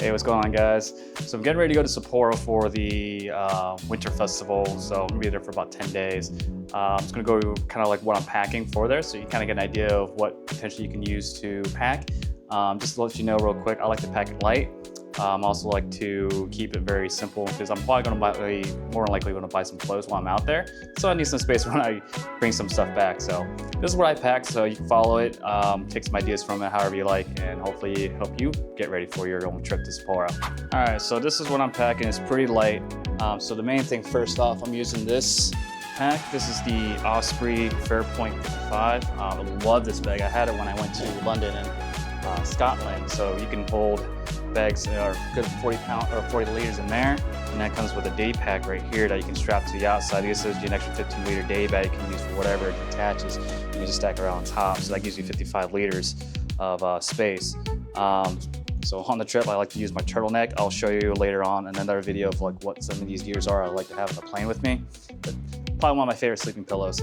Hey, what's going on, guys? So I'm getting ready to go to Sapporo for the winter festival. So I'm gonna be there for about 10 days. I'm just gonna go kind of like what I'm packing for there, so you kind of get an idea of what potentially you can use to pack. Just to let you know real quick, I like to pack it light. Also like to keep it very simple because I'm probably going to buy, more than likely going to buy some clothes while I'm out there. So I need some space when I bring some stuff back. So this is what I pack, so you can follow it, take some ideas from it however you like, and hopefully help you get ready for your own trip to Sapporo. All right, so this is what I'm packing. It's pretty light. So the main thing first off, I'm using this pack. This is the Osprey Fairpoint 55. I love this bag. I had it when I went to London and Scotland. So you can hold bags that are good 40 liters in there, and that comes with a day pack right here that you can strap to the outside. This gives you an extra 15 liter day bag you can use for whatever it attaches. You can just stack it on top, so that gives you 55 liters of space. So on the trip, I like to use my turtleneck. I'll show you later on in another video of like what some of these gears are I like to have on the plane with me. But probably one of my favorite sleeping pillows.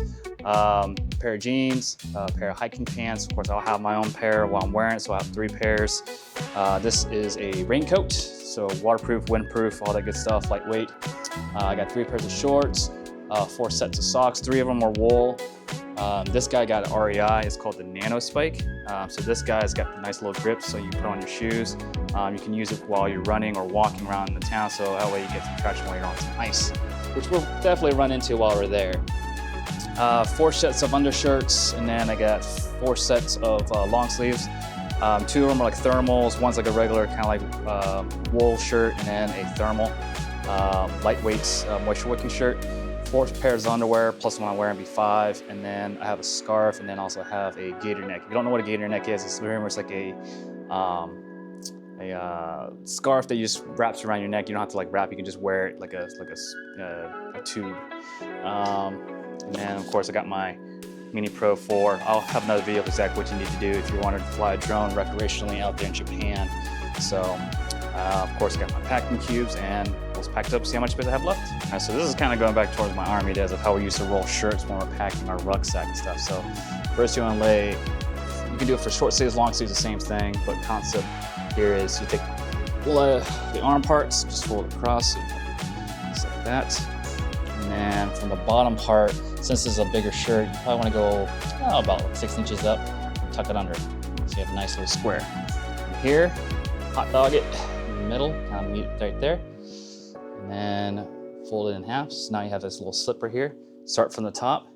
Pair of jeans, a pair of hiking pants. Of course, I'll have my own pair while I'm wearing it, so I have 3 pairs. This is a raincoat, so waterproof, windproof, all that good stuff, lightweight. I got 3 pairs of shorts, 4 sets of socks, 3 of them are wool. This guy got REI, it's called the Nano Spike. So this guy's got the nice little grip, so you put on your shoes. You can use it while you're running or walking around in the town, so that way you get some traction while you're on some ice, which we'll definitely run into while we're there. 4 sets of undershirts, and then I got 4 sets of long sleeves. 2 of them are like thermals. One's like a regular kind of like wool shirt, and then a thermal lightweight moisture wicking shirt. 4 pairs of underwear, plus one I'm wearing be 5, and then I have a scarf, and then also have a gator neck. If you don't know what a gator neck is, it's very much like a scarf that you just wraps around your neck. You don't have to like wrap; you can just wear it like a tube. And then of course I got my Mini Pro 4. I'll have another video of exactly what you need to do if you wanted to fly a drone recreationally out there in Japan. So of course I got my packing cubes, and let's pack it up, see how much space I have left. All right, so this is kind of going back towards my army days of how we used to roll shirts when we're packing our rucksack and stuff. So first you want to lay, you can do it for short sleeves, long sleeves, the same thing, but concept here is you take the arm parts, just fold it across, just like that. And then from the bottom part, since this is a bigger shirt, you probably want to go about 6 inches up and tuck it under. So you have a nice little square. And here, hot dog it in the middle, kind of meet it right there. And then fold it in half. So now you have this little slipper here. Start from the top,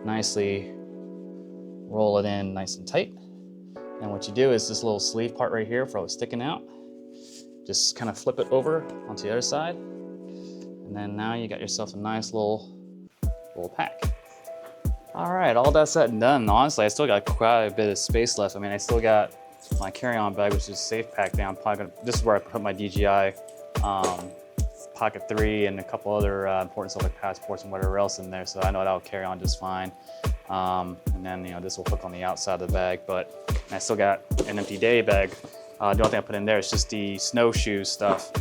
nicely roll it in nice and tight. And what you do is this little sleeve part right here, for sticking out, just kind of flip it over onto the other side. And then now you got yourself a nice little pack. All right, all that said and done, honestly, I still got quite a bit of space left. I mean, I still got my carry-on bag, which is safe pack down. This is where I put my DJI Pocket 3 and a couple other important stuff like passports and whatever else in there. So I know that'll carry on just fine. And then, this will hook on the outside of the bag, but I still got an empty day bag. The only thing I put in there is just the snowshoe stuff.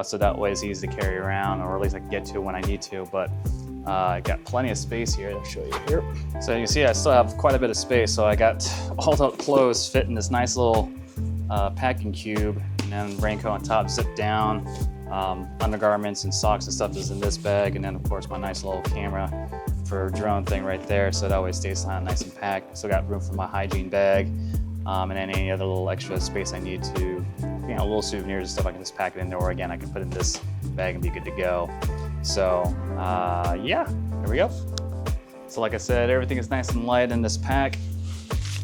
So that way it's easy to carry around, or at least I can get to it when I need to. But I got plenty of space here. I'll show you here. So you can see I still have quite a bit of space. So I got all the clothes fit in this nice little packing cube, and then raincoat on top, zip down. Undergarments and socks and stuff is in this bag, and then of course my nice little camera for drone thing right there, so that way it stays nice and packed. Still got room for my hygiene bag, and then any other little extra space I need to, little souvenirs and stuff, I can just pack it in there, or again I can put it in this bag and be good to go. So yeah, there we go. So like I said, everything is nice and light in this pack.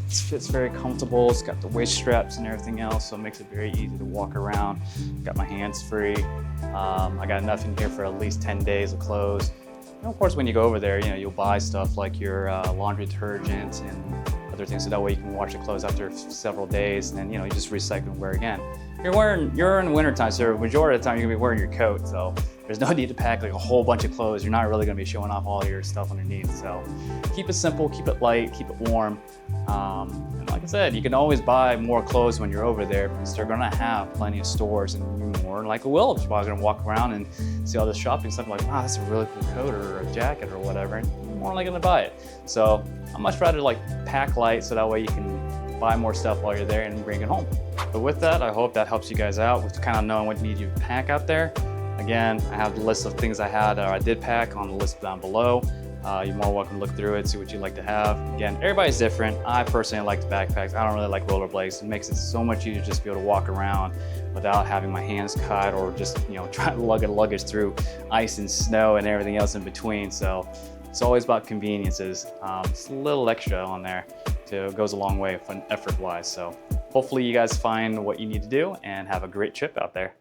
It fits very comfortable. It's got the waist straps and everything else, so it makes it very easy to walk around. Got my hands free. I got enough in here for at least 10 days of clothes. And of course, when you go over there, you'll buy stuff like your laundry detergent and other things, so that way you can wash your clothes after several days, and then you just recycle and wear again. You're in the winter time, so the majority of the time you're gonna be wearing your coat, so there's no need to pack like a whole bunch of clothes. You're not really gonna be showing off all your stuff underneath. So keep it simple, keep it light, keep it warm. And like I said, you can always buy more clothes when you're over there, because they're gonna have plenty of stores, and you more than likely will. If you're probably gonna walk around and see all this shopping stuff, like, wow, that's a really cool coat or a jacket or whatever, and you're more likely gonna buy it. So I'd much rather like pack light, so that way you can buy more stuff while you're there and bring it home. But with that, I hope that helps you guys out with kind of knowing what you need to pack out there. Again, I have the list of things I did pack on the list down below. You're more welcome to look through it, see what you'd like to have. Again, everybody's different. I personally like the backpacks. I don't really like rollerblades. It makes it so much easier just to be able to walk around without having my hands cut or just, trying to lug a luggage through ice and snow and everything else in between. So it's always about conveniences. Just a little extra on there goes a long way effort-wise. So hopefully you guys find what you need to do and have a great trip out there.